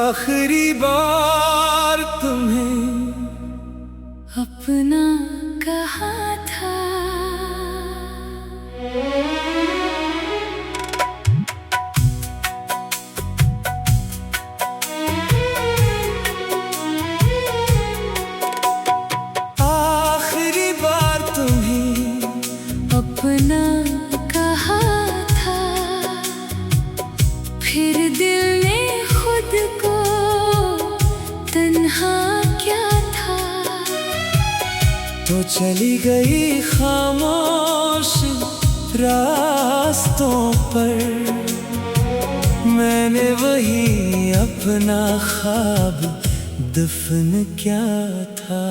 आखिरी बार तुम्हें अपना कहा था। आखिरी बार तुम्हें अपना कहा था, फिर दिल ने खुद को तन्हा क्या था। तो चली गई खामोश रास्तों पर, मैंने वही अपना ख्वाब दफन क्या था।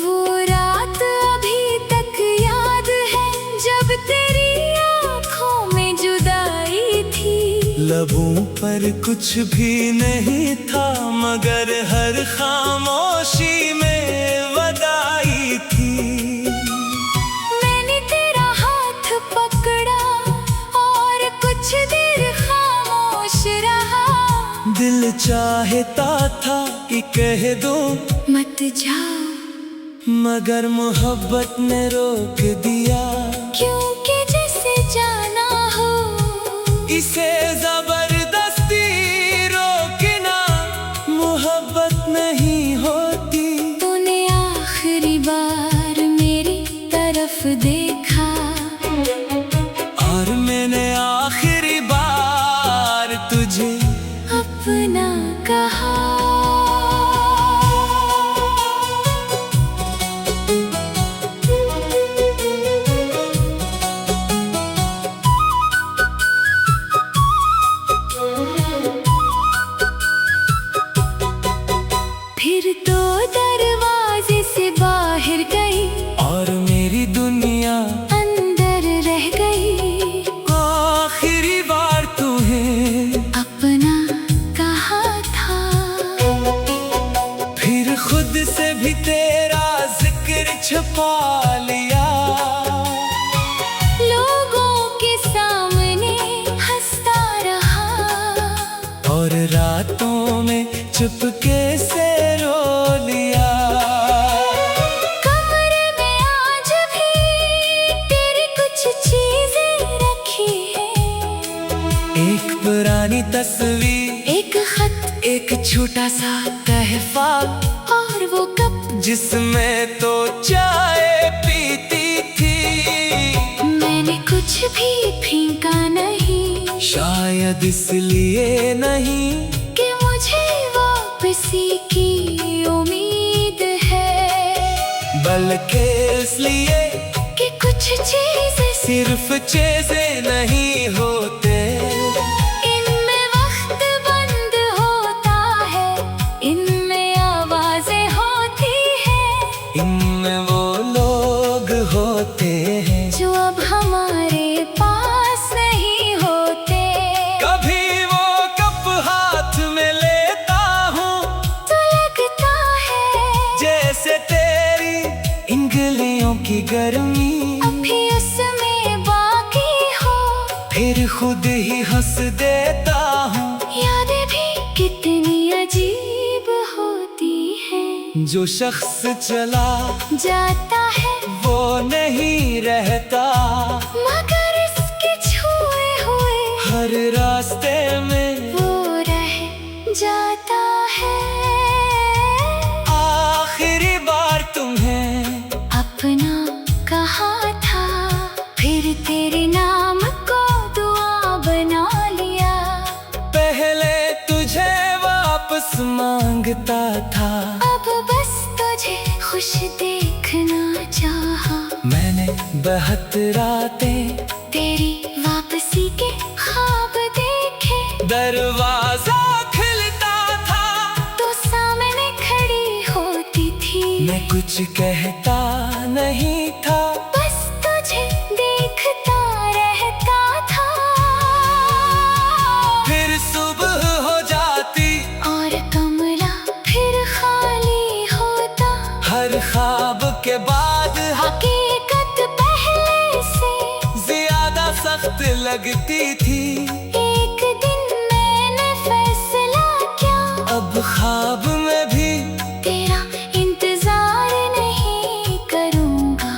वो रात अभी तक याद है जब तेरी आँखों में जुदाई थी। लबों पर कुछ भी नहीं था मगर हर खामोशी में वदाई थी। मैंने तेरा हाथ पकड़ा और कुछ देर खामोश रहा। दिल चाहता था कि कह दूं मत जाओ, मगर मोहब्बत ने रोक दिया। क्योंकि जैसे जाना हो इसे जबरदस्ती रोकना मोहब्बत नहीं होती। तूने आखिरी बार मेरी तरफ देखा और मैंने आखिरी बार तुझे अपना कहा। फिर तो दरवाजे से बाहर गई और मेरी दुनिया अंदर रह गई। आखिरी बार तुम्हें अपना कहा था, फिर खुद से भी तेरा जिक्र छुपा लिया। लोगों के सामने हंसता रहा और रातों में चुपके से रो लिया। कमरे में आज भी तेरी कुछ चीजें रखी है। एक पुरानी तस्वीर, एक खत एक छोटा सा तहफा, और वो कप जिसमें तो चाय पीती थी। मैंने कुछ भी फेंका नहीं, शायद इसलिए नहीं कि मुझे वापसी की उम्मीद है, बल्कि इसलिए कि कुछ चीजें सिर्फ चीजें नहीं होते। इनमें वक्त बंद होता है, इनमें आवाजें होती हैं, इनमें वो लोग होते हैं जो अब हमारे पास नहीं होते। कभी वो कप हाथ में लेता हूँ तो लगता है जैसे तेरी इंगलियों की गर्मी अभी उसमें बाकी हो। फिर खुद ही हंस देता हूँ। यादें भी कितनी अजीब होती हैं, जो शख्स चला जाता है वो नहीं रहता, मगर इसके छुए हुए हर रास्ते में वो रह जाता है। आखिरी बार तुम्हें अपना कहा था, फिर तेरे नाम को दुआ बना लिया। पहले तुझे वापस मांगता था, अब बस तुझे खुश देखना चाहा। मैंने 72 रातें तेरी वापसी के ख्वाब देखे, दरवाजा खिलता था तो सामने खड़ी होती थी। मैं कुछ कहता नहीं था, बस तुझे देखता रहता था। फिर सुबह हो जाती और कमरा फिर खाली लगती थी। एक दिन मैंने फैसला किया, अब ख्वाब में भी तेरा इंतजार नहीं करूंगा।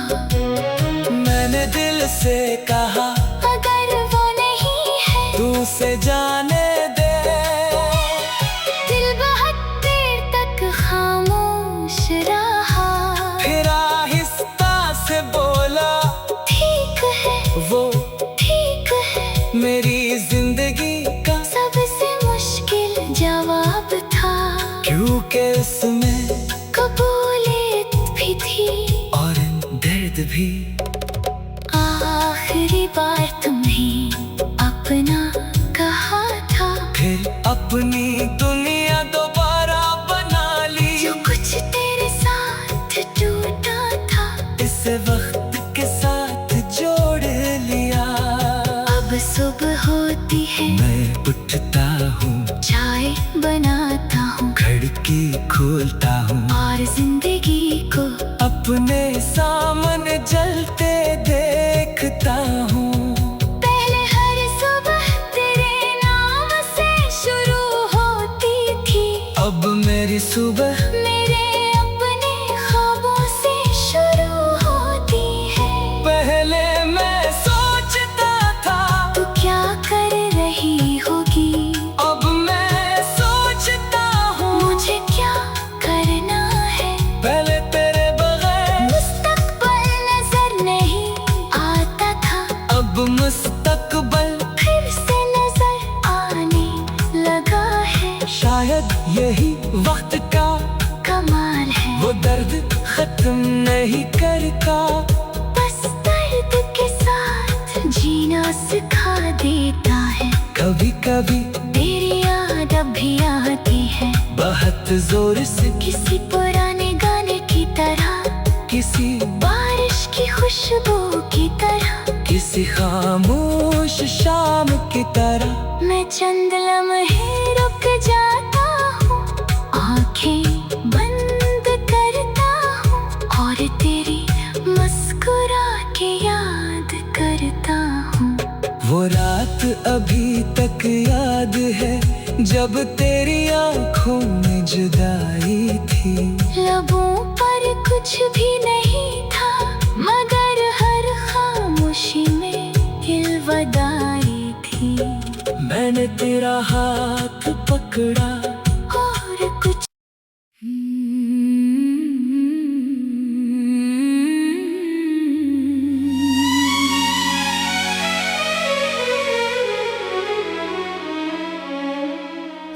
मैंने दिल से कहा अगर वो नहीं है तू उसे जाने दे। दिल बहुत देर तक खामोश रहा, फिर आहिस्ता से बोला ठीक है, वो ठीक है। मेरी जिंदगी का सबसे मुश्किल जवाब था, क्योंकि उसमें कबूलियत भी थी और दर्द भी। आखिरी बार तुम्हें अपना कहा था, फिर अपनी दुनिया दोबारा बना ली। जो कुछ तेरे साथ टूटा था इस वक्त के साथ जोड़ लिया। अब सुबह होती है, मैं उठता हूँ, चाय बनाता हूँ खिड़की खोलता हूँ और जिंदगी को अपने सामने जलते देखता हूँ। पहले हर सुबह तेरे नाम से शुरू होती थी, अब मेरी सुबह मेरे अपने ख्वाबों से शुरू होती है। पहले मैं सोचता था तू क्या कर रही होगी, अब मैं सोचता हूँ मुझे क्या करना है। पहले तेरे बगैर मुस्तकबिल नजर नहीं आता था, अब मुस्तकबल फिर से नजर आने लगा है। शायद यही वक्त का कमाल है, वो दर्द खत्म नहीं करता। बस दर्द के साथ जीना सिखा देता है। कभी कभी तेरी याद अब भी आती है, बहुत जोर से किसी पुराने गाने की तरह, किसी बारिश की खुशबू की तरह। किसी खामोश शाम की तरह मैं चंद लम्हे रुक जाता हूँ, आंखें बंद करता हूँ और तेरी मुस्कुरा के याद करता हूँ। वो रात अभी तक याद है जब तेरी आंखों में जुदाई थी। लबों पर कुछ भी नहीं था, मगर हर खामोशी में अलविदाई थी। मैंने तेरा हाथ पकड़ा और कुछ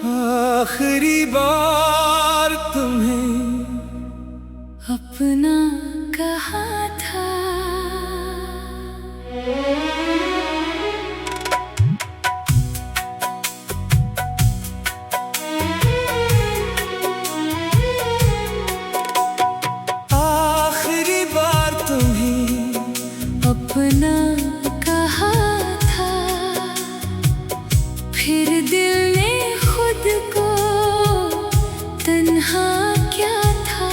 आखिरी बार तुम्हें अपना कहा था। आखिरी बार तुम्हें अपना कहा था, फिर दिल ने खुद को तन्हा क्या था।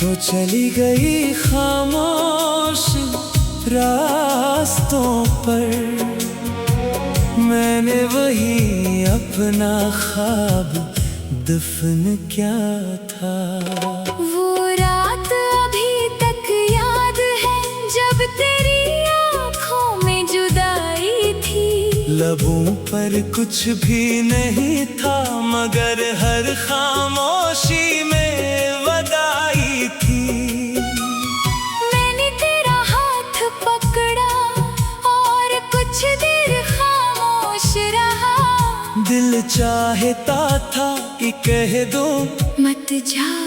तो चली गई खामोश रास्तों पर, मैंने वही अपना ख्वाब दफन क्या था। वो रात अभी तक याद है जब तेरी आँखों में जुदाई थी। लबों पर कुछ भी नहीं था, मगर हर खामोशी में वदाई थी। मैंने तेरा हाथ पकड़ा और कुछ देर खामोश रहा। दिल चाहता था कि कह दूं मत जाओ,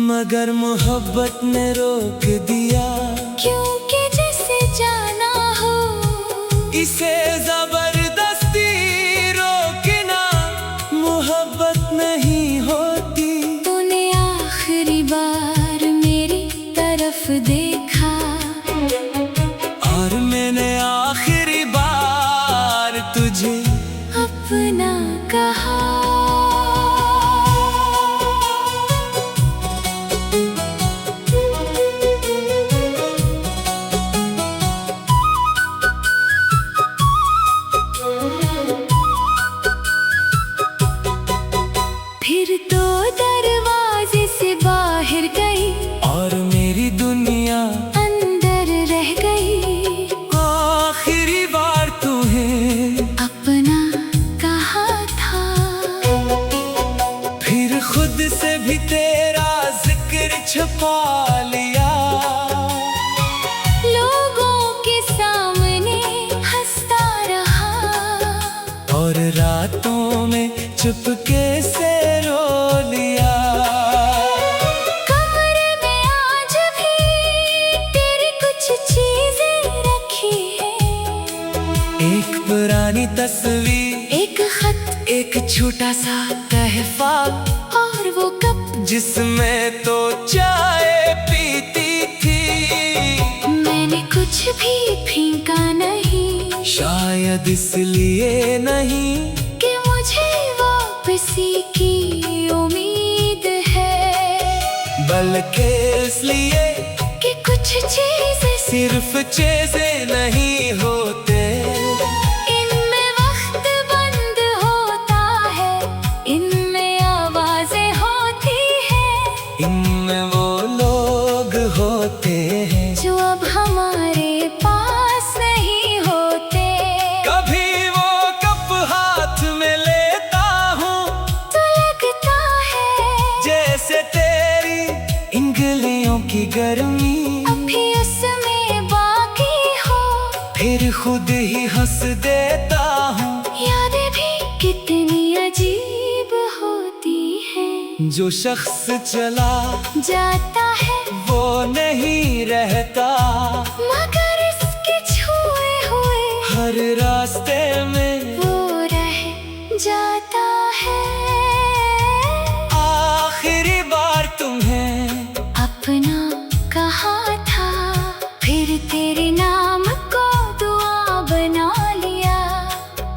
मगर मोहब्बत ने रोक दिया। क्योंकि जैसे जाना हो इसे जबरदस्ती रोकना मोहब्बत नहीं होती। तूने आखिरी बार मेरी तरफ देखा और मैंने आखिरी बार तुझे अपना कहा। फिर तो दरवाजे से बाहर गई और मेरी दुनिया अंदर रह गई। आखिरी बार तुम्हें अपना कहा था, फिर खुद से भी तेरा जिक्र छुपा लिया। लोगों के सामने हंसता रहा और रातों में चुपके से रो लिया। कमरे में आज भी तेरी कुछ चीजें रखी हैं। एक पुरानी तस्वीर, एक खत एक छोटा सा तहफा, और वो कप जिसमें तो चाय पीती थी। मैंने कुछ भी फेंका नहीं, शायद इसलिए नहीं कि मुझे वापसी की उम्मीद है, बल्कि इसलिए कि कुछ चीजें सिर्फ चीजें नहीं होते। इनमें वक्त बंद होता है, इनमें आवाजें होती हैं, इनमें वो लोग होते हैं जो अब हमारे पास नहीं होते। कभी वो कप हाथ में लेता हूँ तो लगता है जैसे तेरी इंगलियों की गर्मी अभी उसमें बाकी हो। फिर खुद ही हंस देता हूँ। यादें भी कितनी अजीब होती हैं, जो शख्स चला जाता है वो नहीं रहता, मगर इसके छुए हुए हर रास्ते में वो रह जाता है। आखिरी बार तुम्हें अपना कहा था, फिर तेरे नाम को दुआ बना लिया।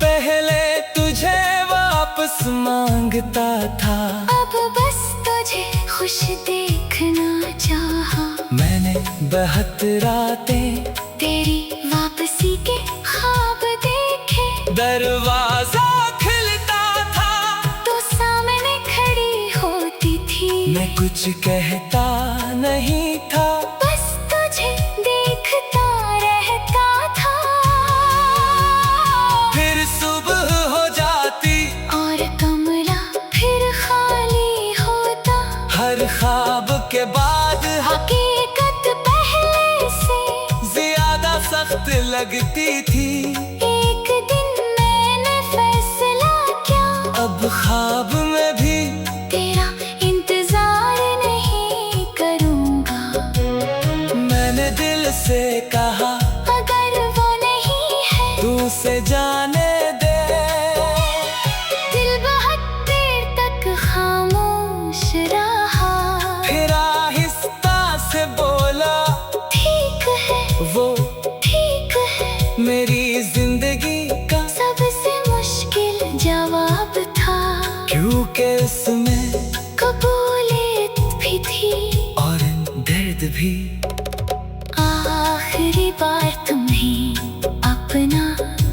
पहले तुझे वापस मांगता था, अब बस तुझे खुश देखना चाहा। मैंने 72 रातें तेरी वापसी के ख्वाब देखे, दरवाजा खुलता था तो सामने खड़ी होती थी। मैं कुछ कहता नहीं था, बस तुझे देखता रहता था। फिर सुबह हो जाती और कमरा फिर खाली होता, हर ख्वाब के बाद हकीकत पहले से ज्यादा सख्त लगती थी। एक दिन मैंने फैसला किया, अब ख्वाब में भी तेरा इंतजार नहीं करूंगा। मैंने दिल से कहा अगर वो नहीं है तू से जाने दे। दिल बहुत देर तक खामोश रहा, फिर आहिस्ता से बोला ठीक है वो ठीक है। मेरी जिंदगी का, सबसे मुश्किल जवाब था, क्योंकि उसमें कबूलियत भी थी और दर्द भी। आखिरी बार तुम्हें अपना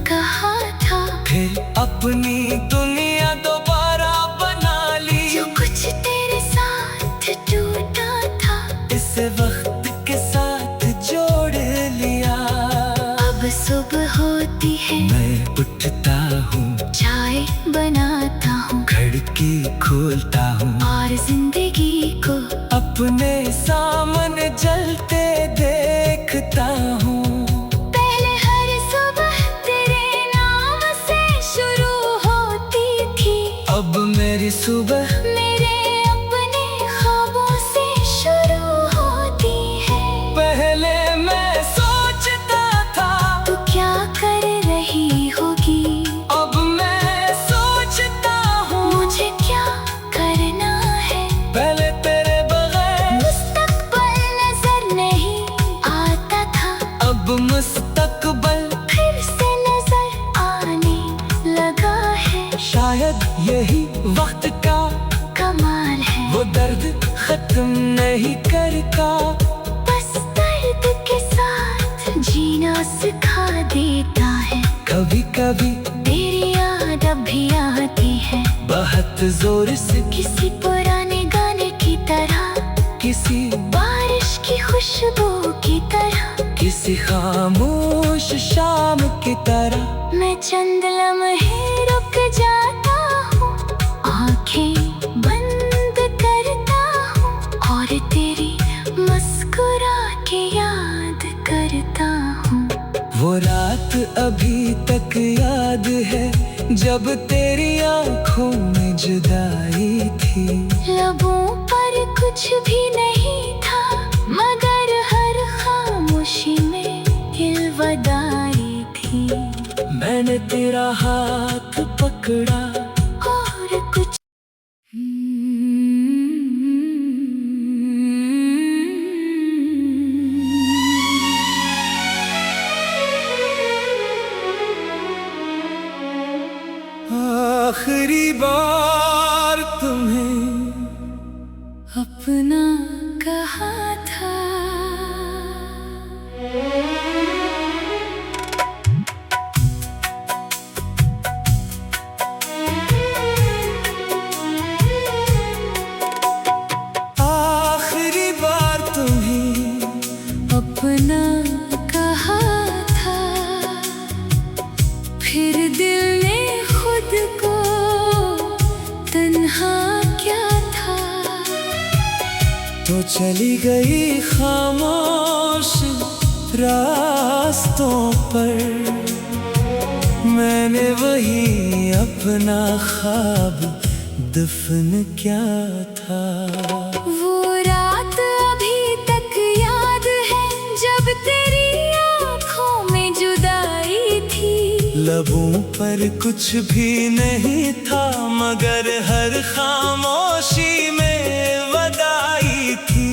कहा था, फिर अपनी दुनिया दोबारा बना ली। जो कुछ तेरे साथ टूटा था इस वक्त के साथ जोड़ लिया। अब सुबह होती है, मैं उठता हूँ, चाय बनाता हूँ खिड़की खोलता हूँ, और जिंदगी को अपने सामने जलते देखता हूँ। पहले हर सुबह तेरे नाम से शुरू होती थी, अब मेरी सुबह मेरे अपने ख्वाबों से शुरू होती है। पहले मैं सोचता था तू क्या कर रही होगी, अब मैं सोचता हूँ मुझे क्या करना है। पहले तेरे बगैर मुस्तकबिल नजर नहीं आता था, अब मुस्तकबल फिर से नजर आने लगा है। शायद यही वक्त का कमाल है, वो दर्द खत्म नहीं करता, बस दर्द के साथ जीना सिखा देता है। कभी कभी तेरी याद अब भी आती है बहुत जोर से, किसी पुराने गाने की तरह, किसी बारिश की खुशबू की तरह, किसी खामोश शाम की तरह। मैं चंद लम्हे रुक जाता हूँ, आंखें बंद करता हूँ और तेरी मुस्कुरा के याद करता हूँ। वो रात अभी तक याद है जब तेरी आंखों में जुदाई थी। लबों पर कुछ भी नहीं था मगर हर खामोशी में अलविदाई थी। मैंने तेरा हाथ पकड़ा और कुछ आखिरी बार तुम्हें अपना कहा था। आखिरी बार तुम्हें अपना कहा था, फिर दिल ने खुद को तन्हा क्या था। तो चली गई खामोश रास्तों पर, मैंने वही अपना ख्वाब दफन क्या था। वो रात अभी तक याद है जब तेरी आंखों में जुदाई थी। लबों पर कुछ भी नहीं था मगर हर खामोशी में वदाई थी।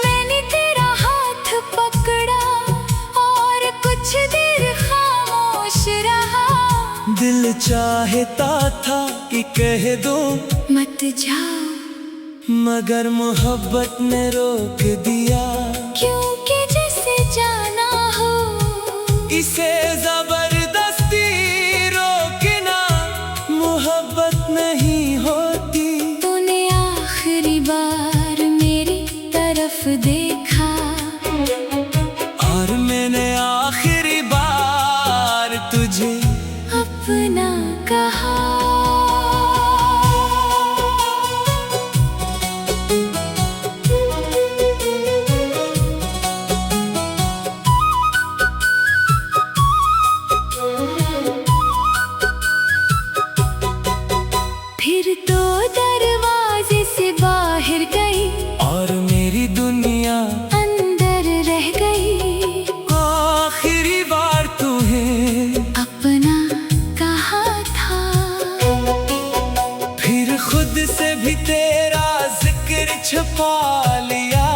मैंने तेरा हाथ पकड़ा और कुछ देर खामोश रहा। दिल चाहता था कि कह दूं मत जाओ मगर मोहब्बत ने रोक दिया। क्योंकि जैसे जाना हो इसे जबरदस्ती रोकना मोहब्बत नहीं होती। तूने आखिरी बार मेरी तरफ देखा और मैंने आखिरी बार तुझे अपना कहा। फिर तो दरवाजे से बाहर गई और मेरी दुनिया अंदर रह गई। आखिरी बार तुम्हें अपना कहा था, फिर खुद से भी तेरा जिक्र छुपा लिया।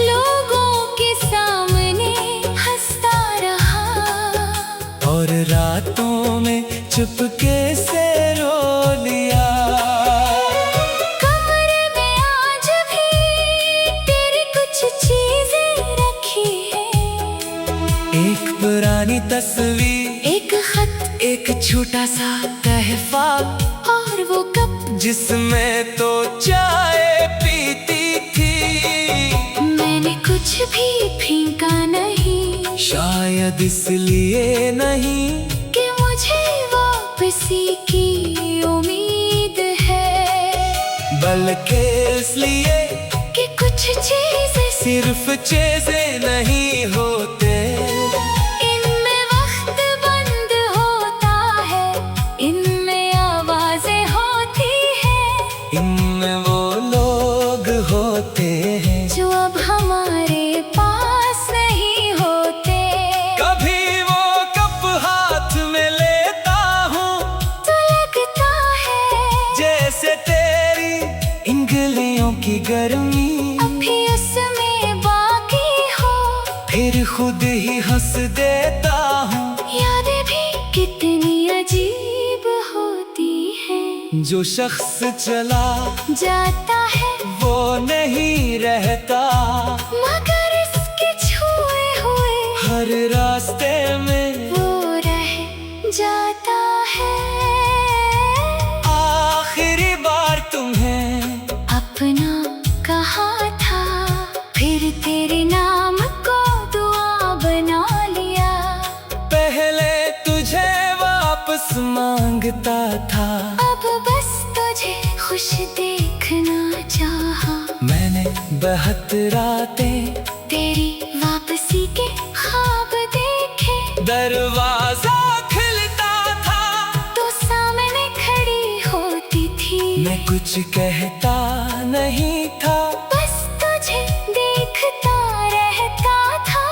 लोगों के सामने हंसता रहा और रातों में चुपके से रो लिया। कमरे में आज भी तेरी कुछ चीजें रखी है। एक पुरानी तस्वीर, एक खत एक छोटा सा तहफा और वो कप जिसमें तो चाय पीती थी। मैंने कुछ भी फेंका नहीं, शायद इसलिए नहीं कि मुझे वापसी की उम्मीद है, बल्कि इसलिए कि कुछ चीजें सिर्फ चीजें नहीं होते। इनमें वक्त बंद होता है, इनमें आवाजें होती हैं, इनमें वो लोग होते हैं जो अब हमारे पास नहीं होते। कभी वो कप हाथ में लेता हूँ तो लगता है जैसे तेरी इंगलियों की गर्मी अभी उसमें बाकी हो। फिर खुद ही हंस देता हूँ। यादें भी कितनी अजीब होती हैं, जो शख्स चला जाता है वो नहीं रहता, मगर इसके छुए हुए हर रास्ते में वो रह जाता है। आखिरी बार तुम्हें अपना कहा था, फिर तेरे नाम को दुआ बना लिया। पहले तुझे वापस मांगता था, अब बस तुझे खुश देखना चाहा। मैंने 72 रातें तेरी वापसी के ख्वाब देखे। दरवाजा खिलता था तो सामने खड़ी होती थी। मैं कुछ कहता नहीं था, बस तुझे देखता रहता था।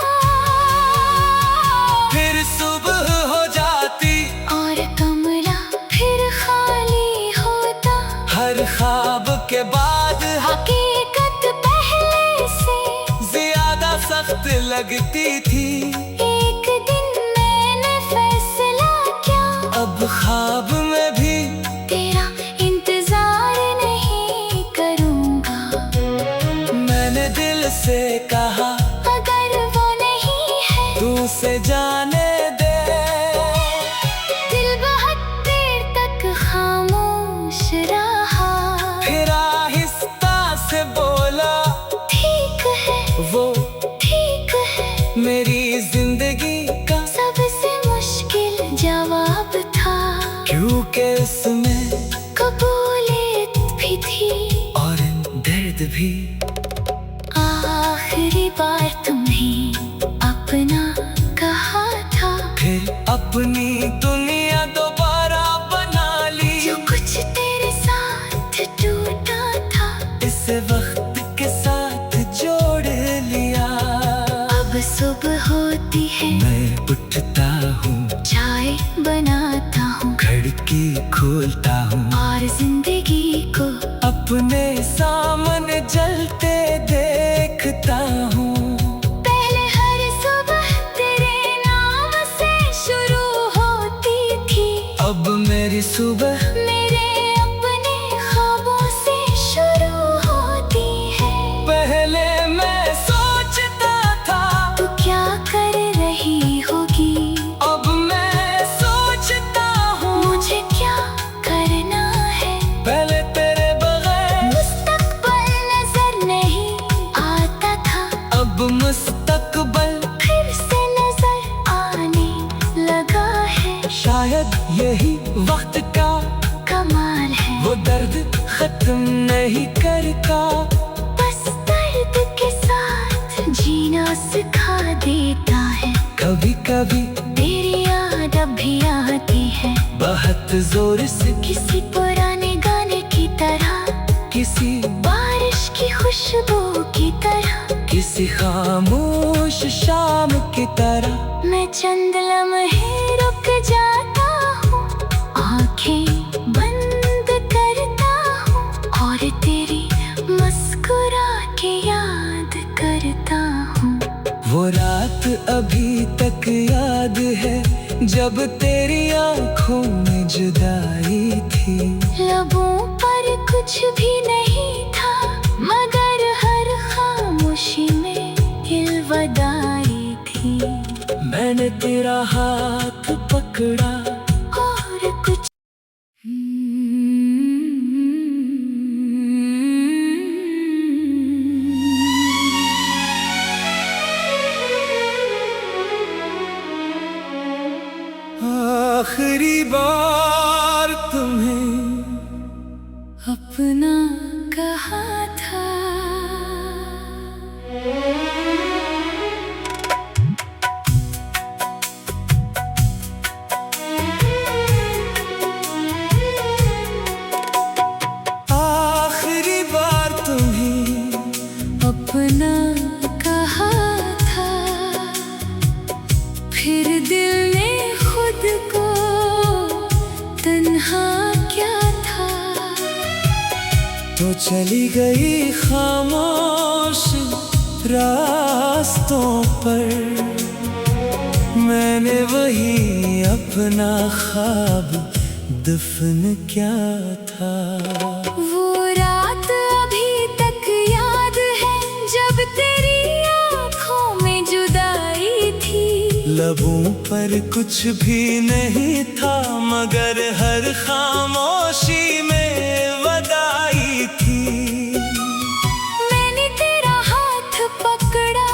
फिर सुबह हो जाती और कमरा फिर खाली होता। हर ख्वाब के बाद हकीकत पहले से ज्यादा सख्त लगती थी। एक दिन मैंने फैसला किया, अब ख्वाब में भी तेरा इंतजार नहीं करूंगा। मैंने दिल से कहा, अगर वो नहीं है तू से जाने दे। दिल बहुत देर तक खामोश रहा। फिर आहिस्ता से बोला, ठीक है, वो ठीक है। मेरी जिंदगी का सबसे मुश्किल जवाब था, क्योंकि उसमें कबूलियत भी थी और दर्द भी। आखिरी बार तुम्हें अपना कहा था, फिर अपनी दुनिया दोबारा बना ली। जो कुछ तेरे साथ टूटा था इस वक्त के साथ जोड़ लिया। अब सुबह होती है, मैं उठता हूँ, चाय बनाता हूँ खिड़की खोलता हूँ, और जिंदगी को अपने सामने जलते देखता हूँ। पहले हर सुबह तेरे नाम से शुरू होती थी। अब मेरी सुबह मेरे अपने ख्वाबों से शुरू होती है। पहले मैं सोचता था तू क्या कर रही होगी, अब मैं सोचता हूँ मुझे क्या करना है। पहले तेरे बगैर मुस्तकबिल नजर नहीं आता था, अब मुस्तकबल फिर से नजर आने लगा है। शायद यही वक्त का कमाल है, वो दर्द खत्म नहीं करता। बस दर्द के साथ जीना सिखा देता है। कभी कभी तेरी याद अब भी आती है, बहुत जोर से, किसी पुराने गाने की तरह, किसी बारिश की खुशबू की तरह, किसी खामोश शाम की तरह। मैं चंद लम्हे रुक जाता हूँ, आंखें बंद करता हूँ और तेरी मुस्कुरा के याद करता हूँ। वो रात अभी तक याद है जब तेरी आंखों में जुदाई थी। लबों पर कुछ भी नहीं था, मगर हर खामोशी में इल्वदाई थी। मैंने तेरा हाथ पकड़ा और कुछ आखिरी बार तुम्हें अपना कहा था। आखिरी बार तुम्हें अपना कहा था, फिर दिल ने खुद को तन्हा क्या था। तो चली गई खामोश रास्तों पर, मैंने वही अपना ख्वाब दफन क्या था। वो रात अभी तक याद है जब तेरी आंखों में जुदाई थी। लबों पर उम्र कुछ भी नहीं था, मगर हर खामोशी में वदाई थी। मैंने तेरा हाथ पकड़ा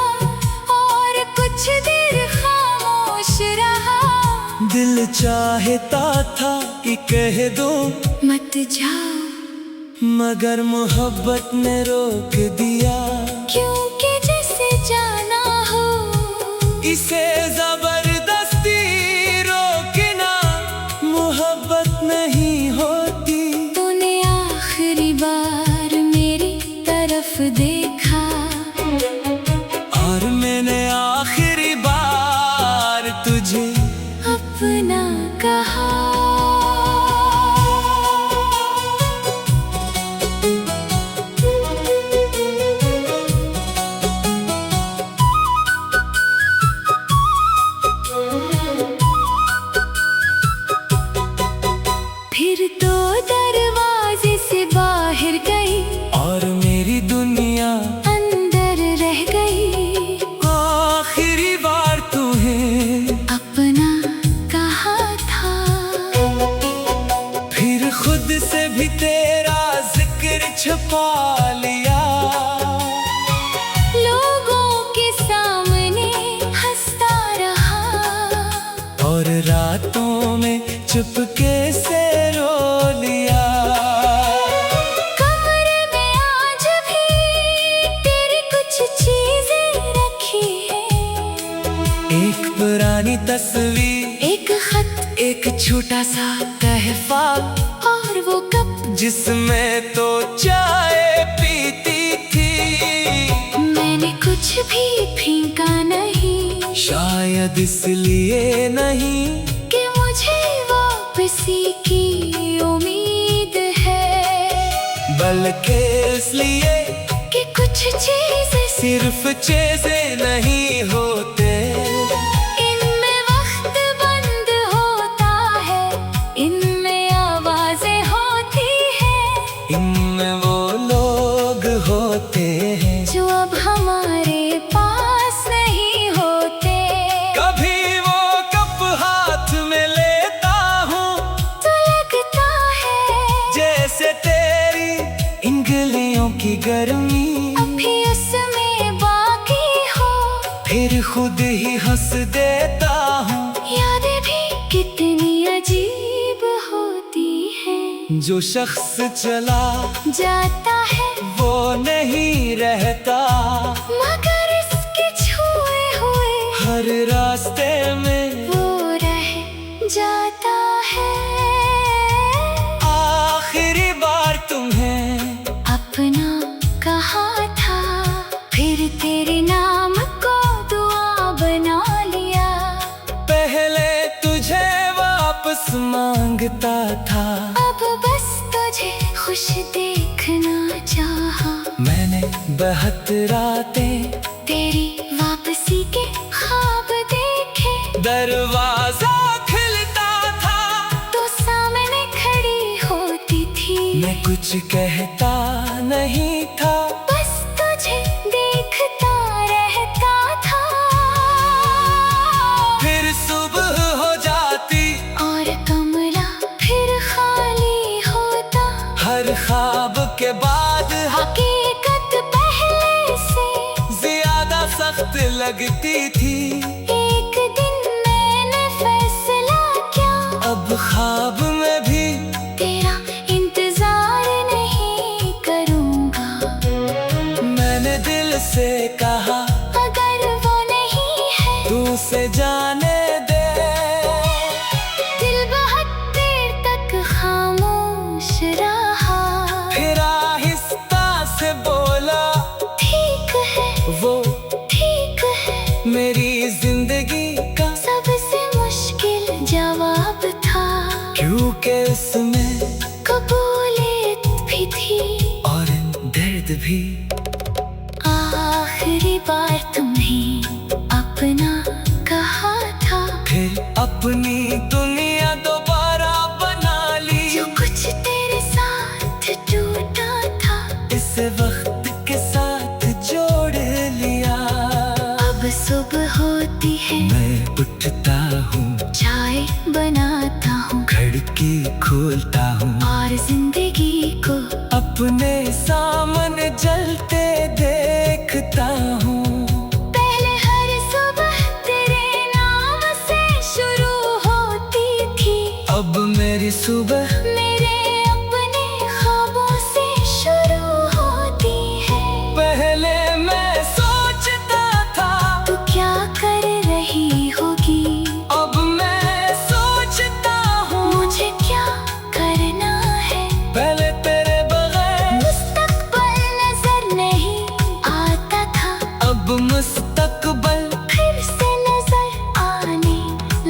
और कुछ देर खामोश रहा। दिल चाहता था कि कह दूं मत जाओ, मगर मोहब्बत ने रोक दिया। क्योंकि जैसे जाना हो इसे जबरदस्ती रोकना मोहब्बत नहीं होती। तूने आखिरी बार मेरी तरफ देखा और मैंने आखिरी बार तुझे अपना कहा। फिर तो दरवाजे से बाहर गई और मेरी दुनिया अंदर रह गई। आखिरी बार तुम्हें अपना कहा था, फिर खुद से भी तेरा जिक्र छुपा लिया। लोगों के सामने हंसता रहा और रातों में चुपके से रो लिया। कमरे में आज भी तेरी कुछ चीजें रखी है। एक पुरानी तस्वीर, एक खत एक छोटा सा तहफा, और वो कप जिसमें तो चाय पीती थी। मैंने कुछ भी फेंका नहीं, शायद इसलिए नहीं कि मुझे वापसी की उम्मीद है, बल्कि इसलिए कि कुछ चीजें सिर्फ चीजें नहीं होते। इनमें वक्त बंद होता है, इनमें आवाजें होती हैं, इनमें वो लोग होते हैं जो अब हमारे पास नहीं होते। कभी वो कप हाथ में लेता हूँ तो लगता है जैसे तेरी इंगलियों की गर्मी अभी उसमें बाकी हो। फिर खुद ही हंस देता हूँ। यादें भी कितनी अजीब होती हैं, जो शख्स चला जाता है वो नहीं रहता, मगर इसके छुए हुए हर रास्ते में वो रह जाता है। आखिरी बार तुम्हें अपना कहा था, फिर तेरे नाम को दुआ बना लिया। पहले तुझे वापस मांगता था, अब बस तुझे खुश देखना चाहा। मैंने 72 रातें तेरी वापसी के ख्वाब देखे, दरवाजा खिलता था तो सामने खड़ी होती थी। मैं कुछ कहता नहीं था, बस तुझे देखता रहता था। फिर सुबह हो जाती और कमरा फिर खाली होता, हर ख्वाब के बाद हकीकत पहले से ज्यादा सख्त लगती थी। एक दिन मैंने फैसला किया, अब ख्वाब में भी तेरा इंतजार नहीं करूंगा। मैंने दिल से कहा अगर वो नहीं है तू से जाने दे। दिल बहुत देर तक खामोश रहा, फिर आहिस्ता से बोला ठीक है वो ठीक है। मेरी जिंदगी का, सबसे मुश्किल जवाब था, क्योंकि उसमें कबूलियत भी थी और दर्द भी। आखिरी बार तुम्हें अपना कहा था, फिर अपनी दुनिया दोबारा बना ली। जो कुछ तेरे साथ टूटा था, इस वक्त के साथ जोड़ लिया। अब सुबह होती है मैं उठ उठता हूँ, चाय बनाता हूँ, खिड़की खोलता हूँ और जिंदगी को अपने सामने जलते देखता हूँ। पहले हर सुबह तेरे नाम से शुरू होती थी, अब मेरी सुबह मेरे अपने ख्वाबों से शुरू होती है। पहले मैं सोचता था तू क्या कर रही होगी, अब मैं सोचता हूँ मुझे क्या करना है। पहले तेरे बगैर मुस्तकबिल नजर नहीं आता था, अब मुस्तकबिल फिर से नजर आने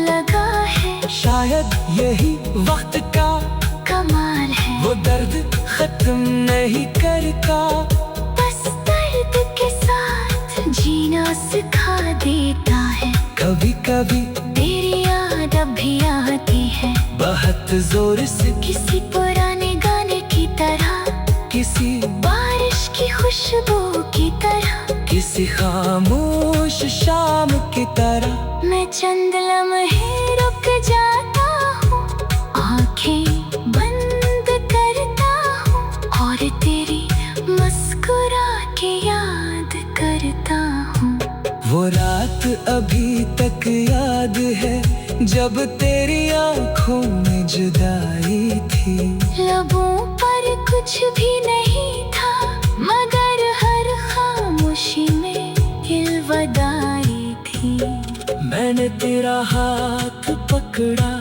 लगा है। शायद यही वक्त का कमाल है, वो दर्द खत्म नहीं करता, बस दर्द के साथ जीना सिखा देता है। कभी कभी तेरी याद अब भी आती है, बहुत जोर से किसी पुराने गाने की तरह, किसी बारिश की खुशबू की तरह। किसी खामोश शाम की तरह मैं चंद लम्हे रुक जाता हूँ, आंखें बंद करता हूँ और तेरी मुस्कुराहट याद करता हूँ। वो रात अभी तक याद है जब तेरी आंखों में जुदाई थी। लबों पर कुछ भी नहीं था, मगर हर खामोशी में अलविदाई थी। मैंने तेरा हाथ पकड़ा